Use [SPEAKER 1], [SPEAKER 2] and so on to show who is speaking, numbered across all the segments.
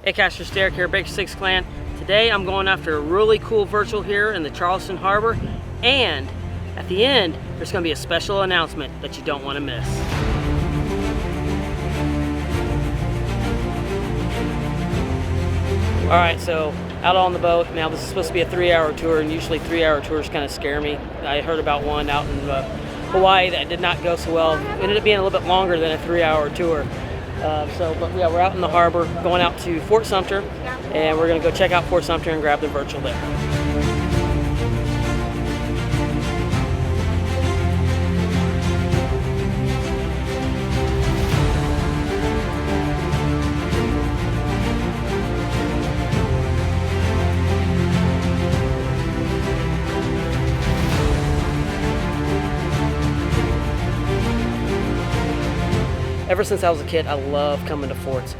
[SPEAKER 1] Hey, Caster Derek here, Baker 6 Clan. Today I'm going after a really cool virtual here in the Charleston Harbor, and at the end there's going to be a special announcement that you don't want to miss. Alright, so out on the boat. Now this is supposed to be a 3-hour tour, and usually 3-hour tours kind of scare me. I heard about one out in Hawaii that did not go so well. It ended up being a little bit longer than a 3-hour tour. But yeah, we're out in the harbor, going out to Fort Sumter, and we're going to go check out Fort Sumter and grab the virtual there. Ever since I was a kid, I love coming to forts.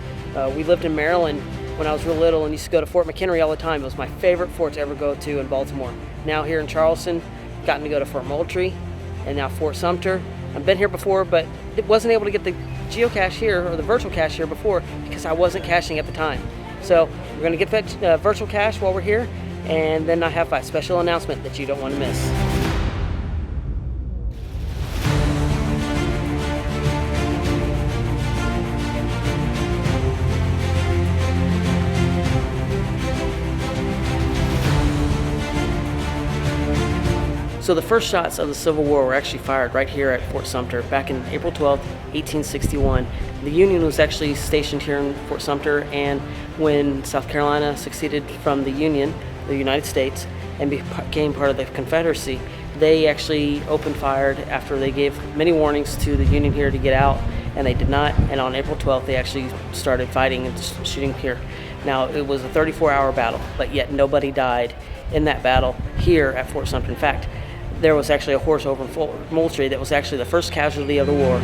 [SPEAKER 1] We lived in Maryland when I was real little and used to go to Fort McHenry all the time. It was my favorite fort to ever go to in Baltimore. Now here in Charleston, gotten to go to Fort Moultrie and now Fort Sumter. I've been here before, but wasn't able to get the geocache here or the virtual cache here before because I wasn't caching at the time. So we're going to get that virtual cache while we're here, and then I have a special announcement that you don't want to miss. So the first shots of the Civil War were actually fired right here at Fort Sumter back in April 12, 1861. The Union was actually stationed here in Fort Sumter, and when South Carolina seceded from the Union, the United States, and became part of the Confederacy, they actually opened fired after they gave many warnings to the Union here to get out, and they did not. And on April 12th, they actually started fighting and shooting here. Now, it was a 34-hour battle, but yet nobody died in that battle here at Fort Sumter. In fact, there was actually a horse over in Fort Moultrie that was actually the first casualty of the war.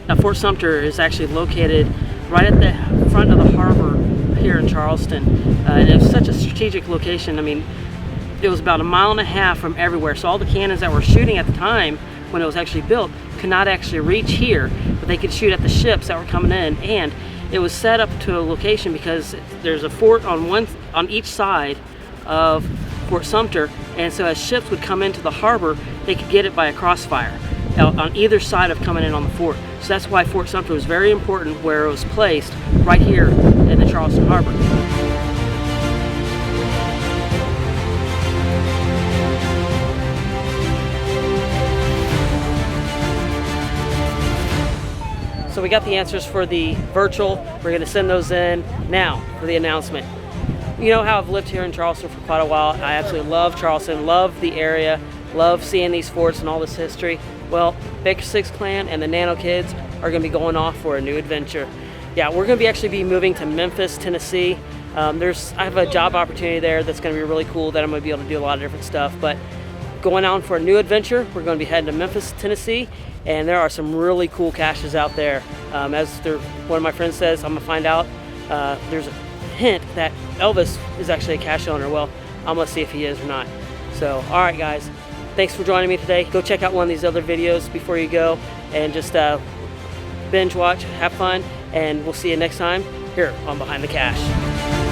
[SPEAKER 1] Now, Fort Sumter is actually located right at the front of the harbor here in Charleston, and it's such a strategic location. I mean, it was about 1.5 miles from everywhere, so all the cannons that were shooting at the time when it was actually built could not actually reach here, but they could shoot at the ships that were coming in. And it was set up to a location because there's a fort on each side of Fort Sumter, and so as ships would come into the harbor, they could get it by a crossfire on either side of coming in on the fort. So that's why Fort Sumter was very important, where it was placed right here in the Charleston Harbor. So we got the answers for the virtual. We're going to send those in now for the announcement. You know how I've lived here in Charleston for quite a while. I absolutely love Charleston, love the area, love seeing these forts and all this history. Well, Baker 6 Clan and the Nano Kids are going to be going off for a new adventure. Yeah, we're going to actually be moving to Memphis, Tennessee. I have a job opportunity there that's going to be really cool that I'm going to be able to do a lot of different stuff. But going on for a new adventure, we're going to be heading to Memphis, Tennessee, and there are some really cool caches out there. One of my friends says, I'm going to find out. There's a hint that Elvis is actually a cache owner. Well, I'm going to see if he is or not. So, all right, guys. Thanks for joining me today. Go check out one of these other videos before you go, and just binge watch, have fun, and we'll see you next time here on Behind the Cache.